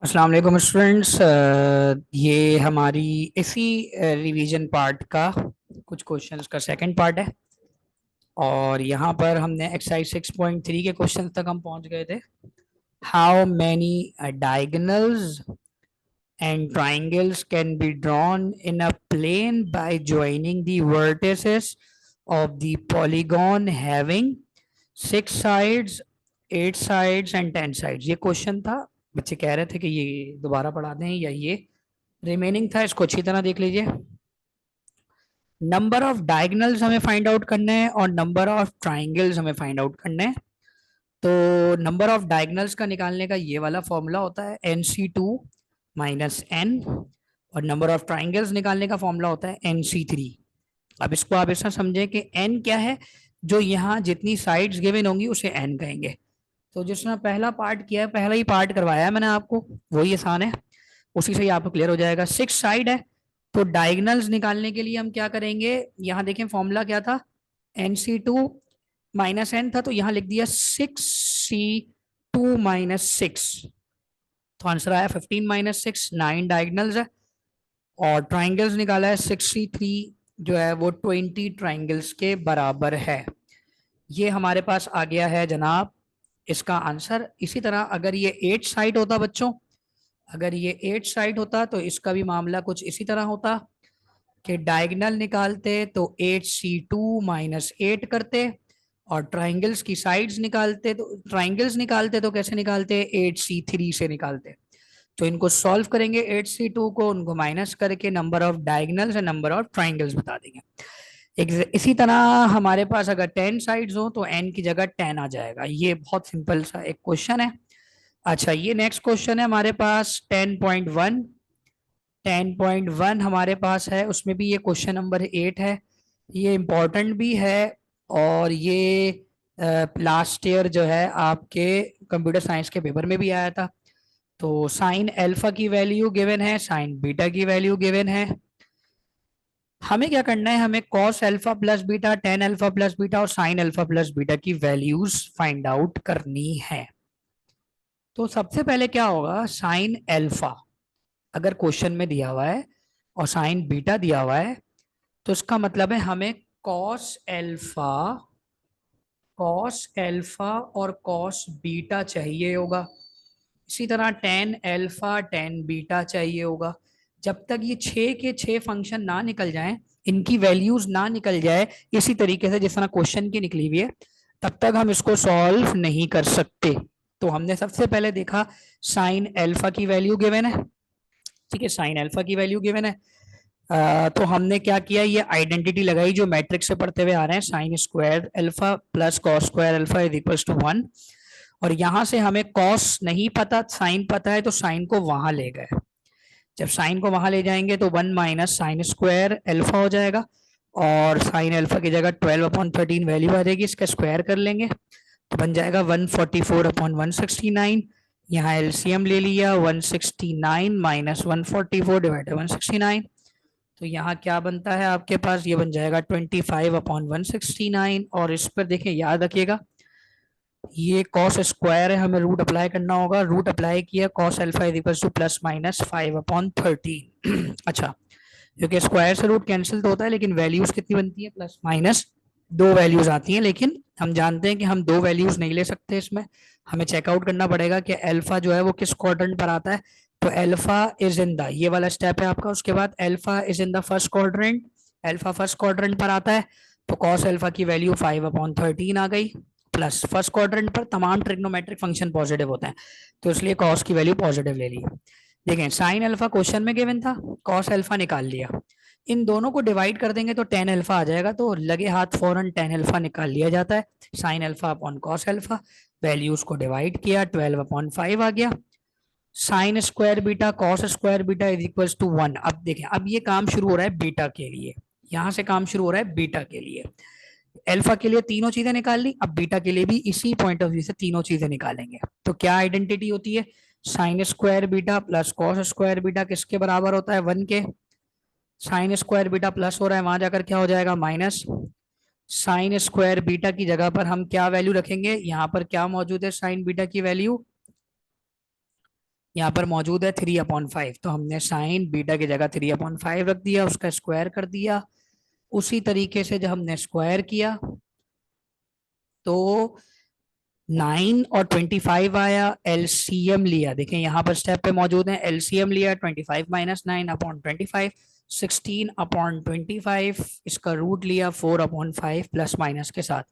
अस्सलाम वालेकुम स्टूडेंट्स। ये हमारी इसी रिवीजन पार्ट का कुछ क्वेश्चंस का सेकंड पार्ट है। और यहाँ पर हमने एक्सरसाइज 6.3 के क्वेश्चन तक हम पहुंच गए थे। How many diagonals and triangles can be drawn in a plane by joining the vertices of the polygon having 6 sides, 8 sides and 10 sides. ये क्वेश्चन था। बच्चे कह रहे थे कि ये दोबारा पढ़ा दें या ये रिमेनिंग था, इसको अच्छी तरह देख लीजिए। नंबर ऑफ डायगोनल्स हमें फाइंड आउट करने हैं और नंबर ऑफ ट्राइंगल्स हमें फाइंड आउट करने हैं। तो नंबर ऑफ डायगोनल्स का निकालने का ये वाला फॉर्मूला होता है NC2 - N, और नंबर ऑफ ट्राइंगल्स निकालने का फॉर्मूला होता है NC3। अब इसको आप ऐसा समझें कि n क्या है, जो यहाँ जितनी साइड्स गिवन होंगी उसे n कहेंगे। तो जिसने पहला पार्ट किया है, पहला ही पार्ट करवाया है मैंने आपको, वही आसान है, उसी से ही आपको क्लियर हो जाएगा। 6 साइड है तो डायगनल्स निकालने के लिए हम क्या करेंगे, यहाँ देखें फॉर्मूला क्या था, NC2 - N था, तो यहाँ लिख दिया 6C2 - 6। तो आंसर आया 15 - 6, 9 डायगनल्स है। और ट्राइंगल्स निकाला है 6C3, जो है वो 20 ट्राइंगल्स के बराबर है। ये हमारे पास आ गया है जनाब इसका आंसर। इसी तरह अगर ये 8 साइड होता बच्चों, अगर ये 8 साइड होता तो इसका भी मामला कुछ इसी तरह होता कि डायगनल निकालते तो 8C2 - 8 करते, और ट्राइंगल्स की साइड्स निकालते तो कैसे निकालते, 8C3 से निकालते। तो इनको सॉल्व करेंगे 8C2 को, उनको माइनस करके नंबर ऑफ डायगनल्स और नंबर ऑफ ट्राइंगल्स बता देंगे। इसी तरह हमारे पास अगर 10 साइड्स हो तो n की जगह 10 आ जाएगा। ये बहुत सिंपल सा एक क्वेश्चन है। अच्छा, ये नेक्स्ट क्वेश्चन है हमारे पास 10.1। 10.1 हमारे पास है, उसमें भी ये क्वेश्चन नंबर 8 है। ये इम्पोर्टेंट भी है, और ये लास्ट ईयर जो है आपके कंप्यूटर साइंस के पेपर में भी आया था। तो साइन अल्फा की वैल्यू गिवन है, साइन बीटा की वैल्यू गिवन है। हमें क्या करना है, हमें cos alpha plus beta, tan alpha plus beta और साइन अल्फा प्लस बीटा की वैल्यूज फाइंड आउट करनी है। तो सबसे पहले क्या होगा, साइन अल्फा अगर क्वेश्चन में दिया हुआ है और साइन बीटा दिया हुआ है, तो इसका मतलब है हमें कॉस अल्फा, और कॉस बीटा चाहिए होगा। इसी तरह टेन अल्फा टेन बीटा चाहिए होगा। जब तक ये 6 के 6 फंक्शन ना निकल जाएं, इनकी वैल्यूज ना निकल जाए इसी तरीके से जिस तरह क्वेश्चन की निकली हुई है, तब तक हम इसको सॉल्व नहीं कर सकते। तो हमने सबसे पहले देखा साइन अल्फा की वैल्यू गिवन है, ठीक है, साइन अल्फा की वैल्यू गिवन है। तो हमने क्या किया, ये आइडेंटिटी लगाई जो मैट्रिक्स से पढ़ते हुए आ रहे हैं, sine square alpha plus cos square alpha is equal to 1। और यहां से हमें कॉस नहीं पता, साइन पता है, तो साइन को वहां ले गए। जब साइन को वहां ले जाएंगे तो 1 माइनस साइन स्क्वायर अल्फा हो जाएगा, और साइन अल्फा की जगह 12/13 वैल्यू आ जाएगी, इसका स्क्वायर कर लेंगे तो बन जाएगा 144/169। यहाँ एलसीएम ले लिया, 169 माइनस 144 डिवाइड 169। तो यहाँ क्या बनता है आपके पास, ये बन जाएगा 25/169। और इस पर देखें, याद रखिएगा ये कॉस स्क्वायर है, हमें रूट अप्लाई करना होगा। रूट अप्लाई किया, cos alpha is equal two plus minus 5/13। अच्छा, क्योंकि स्क्वायर से रूट कैंसिल तो होता है, लेकिन वैल्यूज कितनी बनती है, प्लस माइनस दो वैल्यूज आती हैं। लेकिन हम जानते हैं कि हम दो वैल्यूज नहीं ले सकते इसमें, हमें चेकआउट करना पड़ेगा कि अल्फा जो है वो किस क्वाड्रेंट पर आता है। तो अल्फा इज इन द, ये वाला स्टेप है आपका, उसके बाद alpha is in the first quadrant, alpha first quadrant पर आता है। तो कॉस अल्फा की वैल्यू 5/13 आ गई, प्लस फर्स्ट क्वाड्रेंट पर तमाम ट्रिग्नोमेट्रिक फंक्शन पॉजिटिव होते हैं, तो इसलिए कॉस की वैल्यू पॉजिटिव ले ली। देखें साइन अल्फा क्वेश्चन में गिवन था, कॉस अल्फा निकाल लिया, इन दोनों को डिवाइड कर देंगे तो टेन अल्फा आ जाएगा, तो लगे हाथ फौरन टेन अल्फा निकाल लिया जाता है। Sine alpha upon cos alpha, values को डिवाइड किया, 12/5 आ गया। Sine square beta cos square beta is equal to 1। अब देखें, अब ये काम शुरू हो रहा है बीटा के लिए, यहां से काम शुरू हो रहा है बीटा के लिए। अल्फा के लिए तीनों चीजें निकाल ली, अब बीटा के लिए भी इसी पॉइंट ऑफ व्यू से तीनों चीजें निकालेंगे। तो क्या आइडेंटिटी होती है, sign square beta plus cos square beta किसके बराबर होता है, 1 के। साइन स्क्वायर बीटा प्लस हो रहा है, वहां जाकर क्या हो जाएगा, माइनस। साइन स्क्वायर बीटा की जगह पर हम क्या वैल्यू रखेंगे, यहाँ पर क्या मौजूद है, साइन बीटा की वैल्यू, यहाँ पर मौजूद है 3/5, तो हमने साइन बीटा की जगह 3/5 रख दिया, उसका स्क्वायर कर दिया। उसी तरीके से जब हमने स्क्वायर किया तो 9 और 25 आया, एलसीएम लिया, देखें यहाँ पर स्टेप पे मौजूद है, एलसीएम लिया 25 माइनस 9/25, 16/25, इसका रूट लिया 4/5 प्लस माइनस के साथ।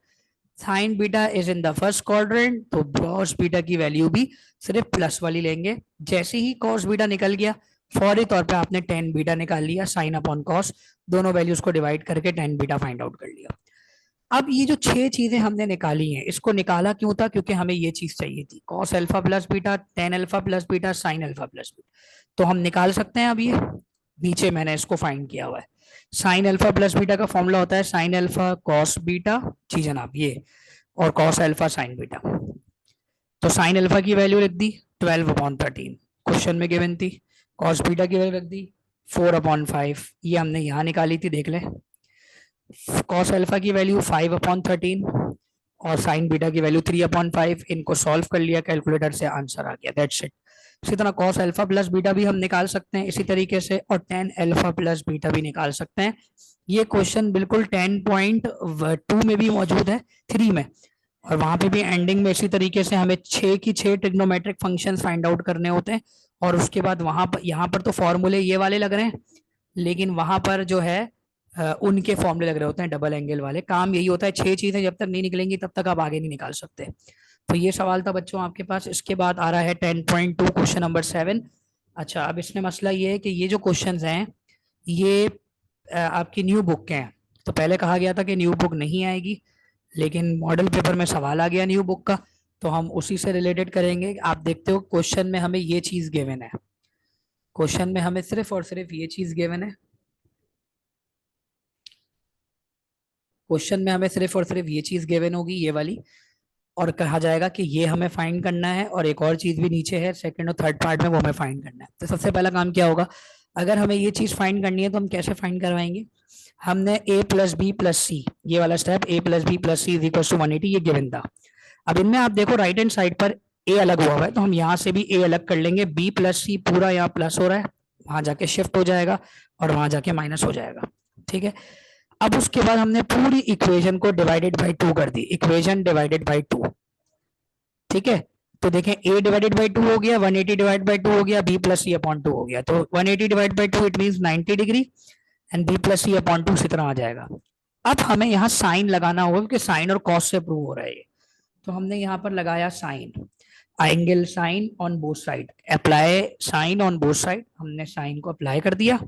Sign beta is in the first quadrant, तो कॉस बीटा की वैल्यू भी सिर्फ प्लस वाली लेंगे। जैसे ही कॉस बीटा निकल गया, फौरी तौर पे आपने टेन बीटा निकाल लिया, साइन अपॉन कॉस, दोनों वैल्यूज को डिवाइड करके टेन बीटा फाइंड आउट कर लिया। अब ये जो छह चीजें हमने निकाली हैं, इसको निकाला क्यों था? क्योंकि हमें ये चीज चाहिए थी, cos alpha plus beta, tan alpha plus beta, sine alpha plus beta. तो हम निकाल सकते हैं। अब ये नीचे मैंने इसको फाइंड किया हुआ है। साइन अल्फा प्लस बीटा का फॉर्मूला होता है साइन अल्फा कॉस बीटा, जी जनाब, ये, और कॉस अल्फा साइन बीटा। तो साइन अल्फा की वैल्यू लिख दी 12/13, क्वेश्चन में गिवन थी। कॉस बीटा की वैल्यू रख दी 4/5, ये हमने यहाँ निकाली थी, देख लें। कॉस अल्फा की वैल्यू 5/13 और साइन बीटा की वैल्यू 3/5। इनको सॉल्व कर लिया कैलकुलेटर से, आंसर आ गया, दैट्स इट। इसी तरह कॉस अल्फा प्लस बीटा भी हम निकाल सकते हैं इसी तरीके से, और टेन अल्फा प्लस बीटा भी निकाल सकते हैं। ये क्वेश्चन बिल्कुल 10.2 में भी मौजूद है, 3 में, और वहां पे भी एंडिंग में इसी तरीके से हमें 6 की 6 ट्रिग्नोमेट्रिक फंक्शंस फाइंड आउट करने होते हैं। और उसके बाद वहां पर, यहाँ पर तो फॉर्मूले ये वाले लग रहे हैं, लेकिन वहां पर जो है उनके फॉर्मूले लग रहे होते हैं डबल एंगल वाले। काम यही होता है, 6 चीजें जब तक नहीं निकलेंगी तब तक आप आगे नहीं निकाल सकते। तो ये सवाल था बच्चों आपके पास। इसके बाद आ रहा है 10.2, क्वेश्चन नंबर 7। अच्छा, अब इसमें मसला ये है कि ये जो क्वेश्चंस हैं ये आपकी न्यू बुक के हैं। तो पहले कहा गया था कि न्यू बुक नहीं आएगी, लेकिन मॉडल पेपर में सवाल आ गया न्यू बुक का, तो हम उसी से रिलेटेड करेंगे। आप देखते हो क्वेश्चन में हमें ये चीज गिवन है, क्वेश्चन में हमें सिर्फ और सिर्फ ये चीज गिवन है, क्वेश्चन में हमें सिर्फ और सिर्फ ये चीज गिवन होगी, ये वाली, और कहा जाएगा कि ये हमें फाइंड करना है, और एक और चीज भी नीचे है सेकंड और थर्ड पार्ट में, वो हमें फाइंड करना है। तो सबसे पहला काम क्या होगा? अगर हमें ये चीज फाइंड करनी है तो हम कैसे फाइंड करवाएंगे? हमने a plus B plus C, ये वाला step, a plus B plus C is equal to 180, ये गिवन था। अब इनमें आप देखो राइट हैंड साइड पर a अलग हुआ हुआ है, तो हम यहाँ से भी a अलग कर लेंगे। b प्लस सी पूरा यहाँ प्लस हो रहा है, वहां जाके शिफ्ट हो जाएगा और वहां जाके माइनस हो जाएगा, ठीक है। अब उसके बाद हमने पूरी इक्वेशन को डिवाइडेड बाई 2 कर दी, इक्वेशन डिवाइडेड बाई 2, ठीक है। तो देखें a डिवाइडेड बाई 2 हो गया, 180 डिवाइड बाई 2 हो गया, b प्लस सी अपॉन 2 हो गया। तो 180 divide by 2 it means 90 degree, and b plus C upon 2 इसी तरह आ जाएगा। अब हमें यहाँ साइन लगाना होगा, क्योंकि साइन और कॉस से प्रूव हो रहा है ये। तो हमने यहाँ पर लगाया sine, angle sine on both side, apply sine on both side, हमने साइन को अप्लाई कर दिया।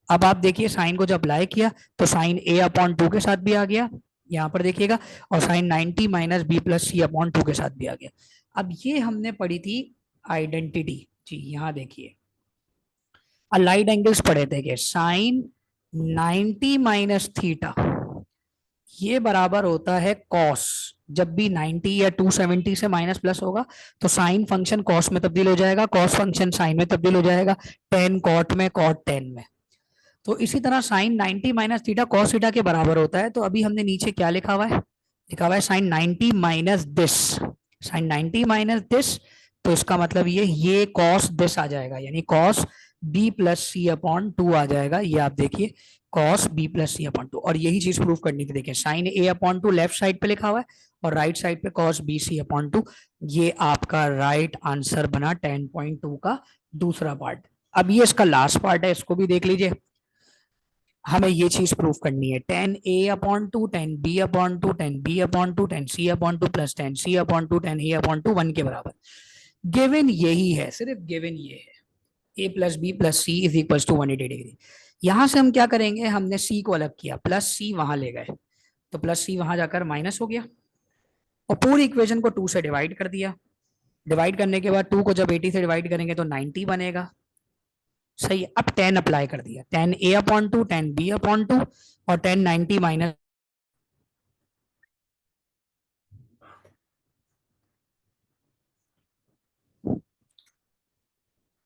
अब आप देखिए साइन को जब अप्लाई किया तो साइन a अपॉन 2 के साथ भी आ गया, यहाँ पर देखिएगा, और sign 90 minus B plus C upon 2 के साथ भी आ गया। अब ये हमने पढ़ी थी आइडेंटिटी, जी यहाँ देखिए अलाइड एंगल्स पढ़े थे कि साइन 90 माइनस थीटा ये बराबर होता है कॉस। जब भी 90 या 270 से माइनस प्लस होगा तो साइन फंक्शन कॉस में तब्दील हो जाएगा, कॉस फंक्शन साइन में तब्दील हो जाएगा, टेन कॉट में, कॉट टेन में। तो इसी तरह sine 90 minus theta cos theta के बराबर होता है। तो अभी हमने नीचे क्या लिखा हुआ है? लिखा हुआ है sine 90 minus this, sine 90 minus this, तो इसका मतलब ये कॉस दिस आ जाएगा, यानी cos B plus C upon 2 आ जाएगा। ये आप देखिए cos B plus C upon 2, और यही चीज प्रूफ करनी थी। देखिए sine A upon 2 left side पे लिखा हुआ है और राइट साइड पे कॉस बी सी अपॉन 2। ये आपका राइट आंसर बना 10.2 का दूसरा पार्ट। अब ये इसका लास्ट पार्ट है, इसको भी देख लीजिए। हमें ये चीज प्रूफ करनी है, 10a/2, 10b/2, 10b/2, 10c/2 plus 10c/2, 10a/2 1 के बराबर। गिवन यही है, सिर्फ गिवन ये है, a plus B plus C is equal to 180 degree. यहां से हम क्या करेंगे? हमने c को अलग किया, प्लस सी वहां ले गए, तो प्लस सी वहां जाकर माइनस हो गया, और पूरी इक्वेशन को 2 से डिवाइड कर दिया। डिवाइड करने के बाद 2 को जब 80 से डिवाइड करेंगे तो 90 बनेगा, सही है। अब 10 अप्लाई कर दिया, 10a/2, 10b/2 और 1090 माइनस।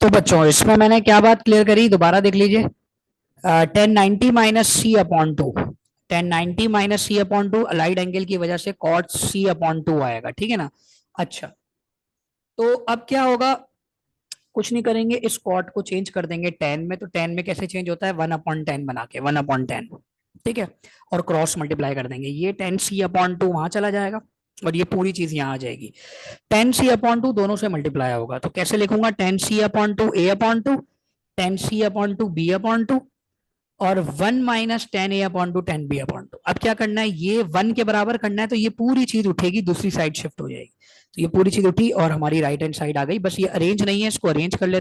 तो बच्चों इसमें मैंने क्या बात क्लियर करी, दोबारा देख लीजिए। 1090 - c/2, 1090 - c/2 अलाइड एंगल की वजह से कॉट c/2 आएगा, ठीक है ना। अच्छा, तो अब क्या होगा? कुछ नहीं करेंगे, इस कॉट को चेंज कर देंगे टेन में, तो टेन में कैसे चेंज होता है, 1/10 बना के, 1/10, ठीक है। और क्रॉस मल्टीप्लाई कर देंगे, ये 10c/2 वहां चला जाएगा और ये पूरी चीज यहाँ आ जाएगी। 10c/2 दोनों से मल्टीप्लाई होगा, तो कैसे लिखूंगा, 10c/2 a/2, 10c/2 b/2 और 1 - 10a/2 10b/2। अब क्या करना है, ये 1 के बराबर करना है, तो ये पूरी चीज उठेगी, दूसरी साइड शिफ्ट हो जाएगी। तो ये पूरी चीज उठी और हमारी राइट हैंड साइड आ गई। बस ये अरेंज नहीं है, इसको अरेंज कर लेते